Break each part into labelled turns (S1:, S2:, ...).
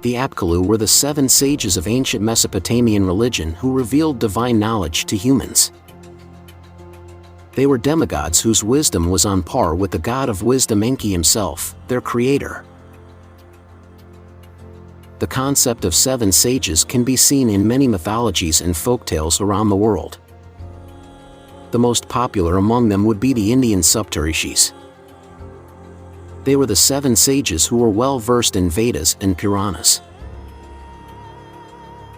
S1: The Apkallu were the 7 sages of ancient Mesopotamian religion who revealed divine knowledge to humans. They were demigods whose wisdom was on par with the god of wisdom Enki himself, their creator. The concept of 7 sages can be seen in many mythologies and folktales around the world. The most popular among them would be the Indian saptarishis. They were the 7 sages who were well versed in Vedas and Puranas.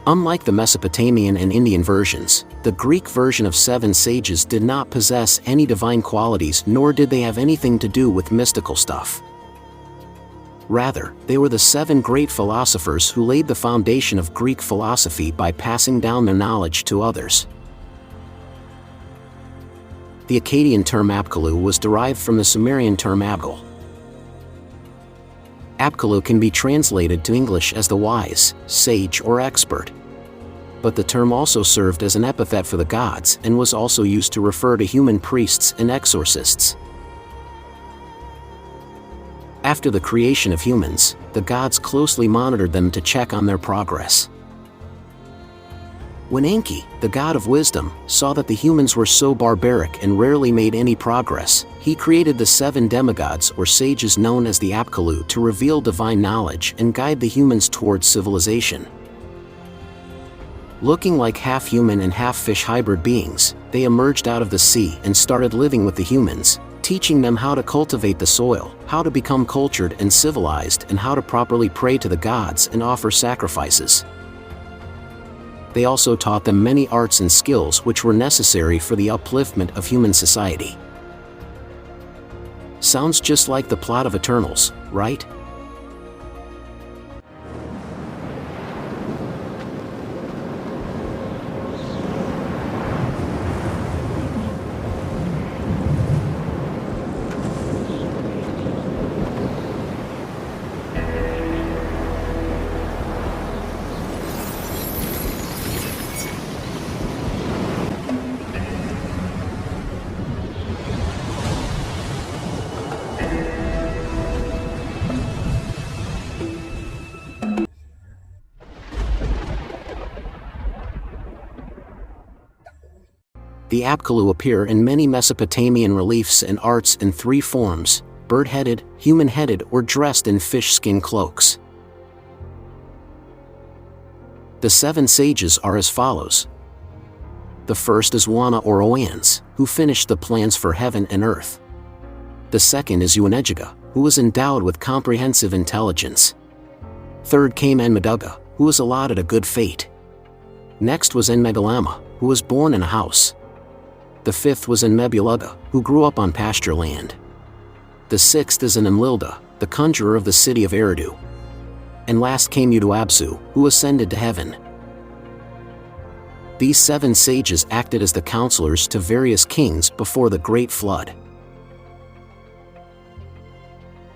S1: Unlike the Mesopotamian and Indian versions, the Greek version of 7 sages did not possess any divine qualities, nor did they have anything to do with mystical stuff. Rather, they were the 7 great philosophers who laid the foundation of Greek philosophy by passing down their knowledge to others. The Akkadian term Apkallu was derived from the Sumerian term Abgal. Apkallu can be translated to English as the wise, sage, or expert. But the term also served as an epithet for the gods and was also used to refer to human priests and exorcists. After the creation of humans, the gods closely monitored them to check on their progress. When Enki, the god of wisdom, saw that the humans were so barbaric and rarely made any progress, he created the 7 demigods or sages known as the Apkallu to reveal divine knowledge and guide the humans towards civilization. Looking like half-human and half-fish hybrid beings, they emerged out of the sea and started living with the humans, teaching them how to cultivate the soil, how to become cultured and civilized, and how to properly pray to the gods and offer sacrifices. They also taught them many arts and skills which were necessary for the upliftment of human society. Sounds just like the plot of Eternals, right? The Apkallu appear in many Mesopotamian reliefs and arts in 3 forms: bird-headed, human-headed, or dressed in fish skin cloaks. The 7 sages are as follows. The first is Wana or Oans, who finished the plans for heaven and earth. The second is Uanejiga, who was endowed with comprehensive intelligence. Third came Enmeduga, who was allotted a good fate. Next was Enmegalama, who was born in a house. The fifth was Enmebuluga, who grew up on pasture land. The sixth is Enlilda, the conjurer of the city of Eridu. And last came Uduabsu, who ascended to heaven. These 7 sages acted as the counselors to various kings before the Great Flood.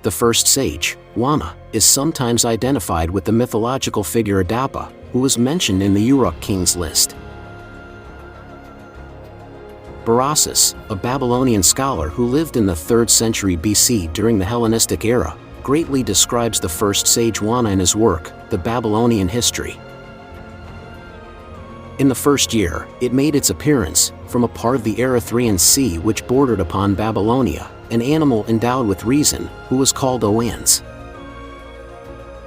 S1: The first sage, Wana, is sometimes identified with the mythological figure Adapa, who was mentioned in the Uruk kings list. Berossus, a Babylonian scholar who lived in the 3rd century BC during the Hellenistic era, greatly describes the first sage Wana in his work, The Babylonian History. In the first year, it made its appearance, from a part of the Erythraean Sea which bordered upon Babylonia, an animal endowed with reason, who was called Oans.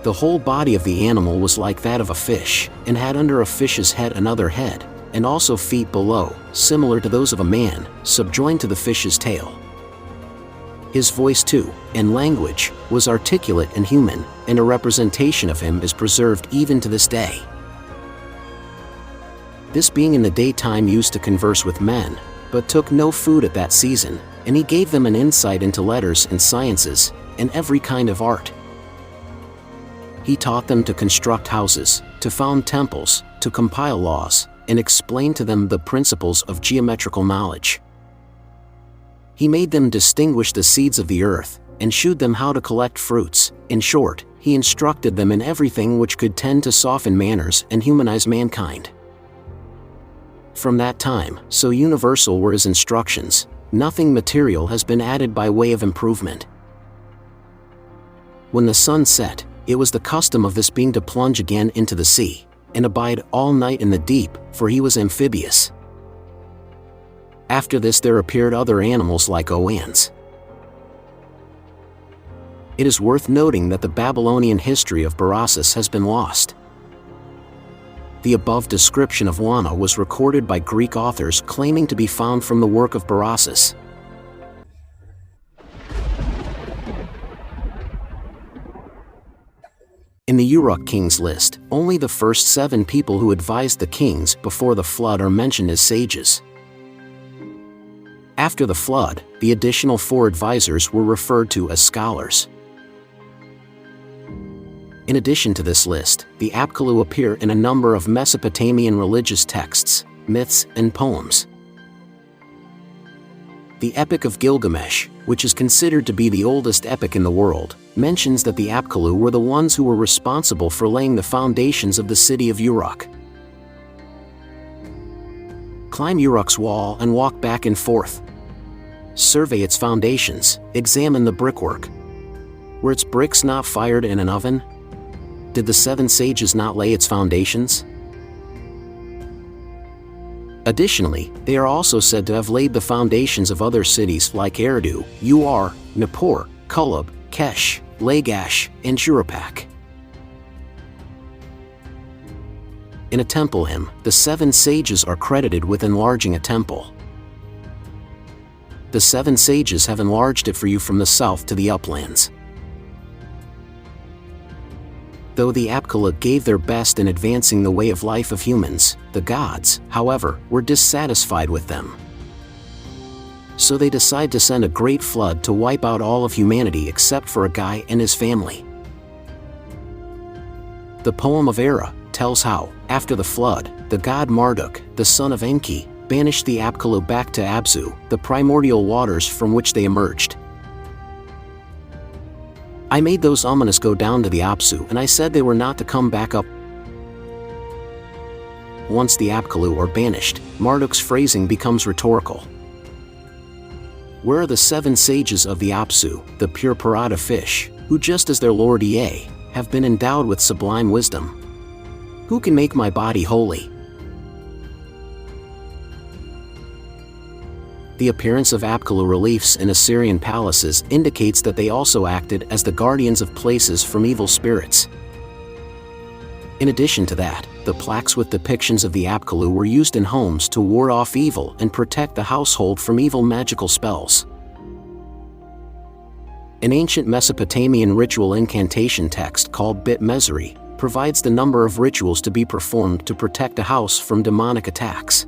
S1: The whole body of the animal was like that of a fish, and had under a fish's head another head, and also feet below, similar to those of a man, subjoined to the fish's tail. His voice too, and language, was articulate and human, and a representation of him is preserved even to this day. This being in the daytime used to converse with men, but took no food at that season, and he gave them an insight into letters and sciences, and every kind of art. He taught them to construct houses, to found temples, to compile laws, and explain to them the principles of geometrical knowledge. He made them distinguish the seeds of the earth, and shewed them how to collect fruits. In short, he instructed them in everything which could tend to soften manners and humanize mankind. From that time, so universal were his instructions, nothing material has been added by way of improvement. When the sun set, It was the custom of this being to plunge again into the sea, and abide all night in the deep, for he was amphibious. After this there appeared other animals like oans. It is worth noting that the Babylonian history of Berossus has been lost. The above description of Wana was recorded by Greek authors claiming to be found from the work of Berossus. In the Uruk kings list, only the first 7 people who advised the kings before the flood are mentioned as sages. After the flood, the additional 4 advisors were referred to as scholars. In addition to this list, the Apkallu appear in a number of Mesopotamian religious texts, myths, and poems. The Epic of Gilgamesh, which is considered to be the oldest epic in the world, mentions that the Apkallu were the ones who were responsible for laying the foundations of the city of Uruk. Climb Uruk's wall and walk back and forth. Survey its foundations, examine the brickwork. Were its bricks not fired in an oven? Did the 7 sages not lay its foundations? Additionally, they are also said to have laid the foundations of other cities like Eridu, Ur, Nippur, Kullub, Kesh, Lagash, and Shuruppak. In a temple hymn, the 7 sages are credited with enlarging a temple. The 7 sages have enlarged it for you from the south to the uplands. Though the Apkallu gave their best in advancing the way of life of humans, the gods, however, were dissatisfied with them. So they decide to send a great flood to wipe out all of humanity except for a guy and his family. The poem of Era tells how, after the flood, the god Marduk, the son of Enki, banished the Apkallu back to Abzu, the primordial waters from which they emerged. I made those ominous go down to the Apsu, and I said they were not to come back up. Once the Apkallu are banished, Marduk's phrasing becomes rhetorical. Where are the 7 sages of the Apsu, the pure Parada fish, who just as their lord Ea, have been endowed with sublime wisdom? Who can make my body holy? The appearance of Apkallu reliefs in Assyrian palaces indicates that they also acted as the guardians of places from evil spirits. In addition to that, the plaques with depictions of the Apkallu were used in homes to ward off evil and protect the household from evil magical spells. An ancient Mesopotamian ritual incantation text called Bit Meseri provides the number of rituals to be performed to protect a house from demonic attacks.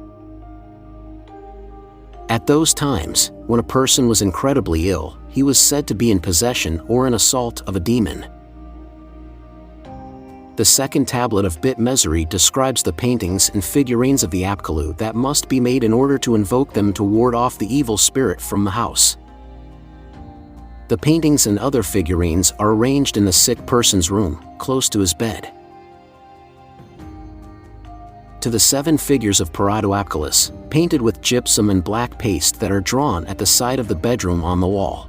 S1: At those times, when a person was incredibly ill, he was said to be in possession or an assault of a demon. The second tablet of Bit Meseri describes the paintings and figurines of the Apkallu that must be made in order to invoke them to ward off the evil spirit from the house. The paintings and other figurines are arranged in the sick person's room, close to his bed. To the 7 figures of Parado Apkallu, painted with gypsum and black paste that are drawn at the side of the bedroom on the wall.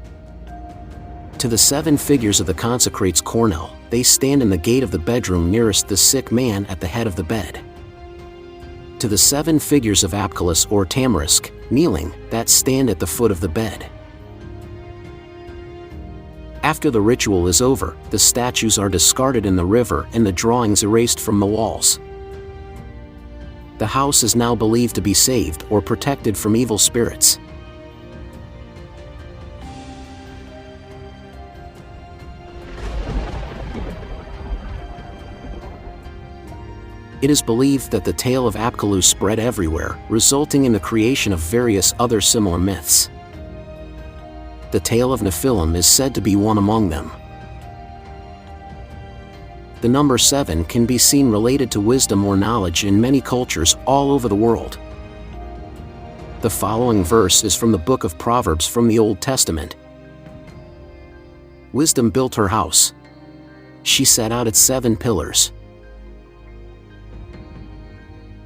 S1: To the 7 figures of the consecrates Cornell, they stand in the gate of the bedroom nearest the sick man at the head of the bed. To the 7 figures of Apkallu or Tamarisk, kneeling, that stand at the foot of the bed. After the ritual is over, the statues are discarded in the river and the drawings erased from the walls. The house is now believed to be saved or protected from evil spirits. It is believed that the tale of Apkallu spread everywhere, resulting in the creation of various other similar myths. The tale of Nephilim is said to be one among them. The number 7 can be seen related to wisdom or knowledge in many cultures all over the world. The following verse is from the book of Proverbs from the Old Testament. Wisdom built her house. She set out its 7 pillars.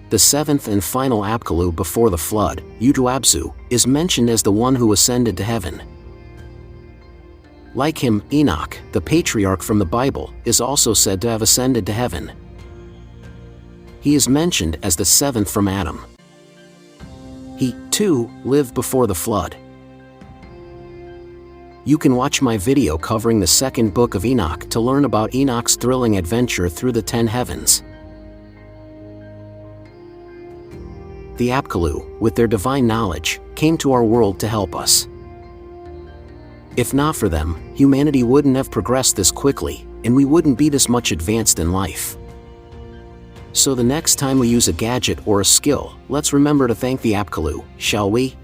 S1: The 7th and final Apkallu before the flood, Utuabzu, is mentioned as the one who ascended to heaven. Like him, Enoch, the patriarch from the Bible, is also said to have ascended to heaven. He is mentioned as the seventh from Adam. He, too, lived before the flood. You can watch my video covering the second book of Enoch to learn about Enoch's thrilling adventure through the 10 heavens. The Apkallu, with their divine knowledge, came to our world to help us. If not for them, humanity wouldn't have progressed this quickly, and we wouldn't be this much advanced in life. So the next time we use a gadget or a skill, let's remember to thank the Apkallu, shall we?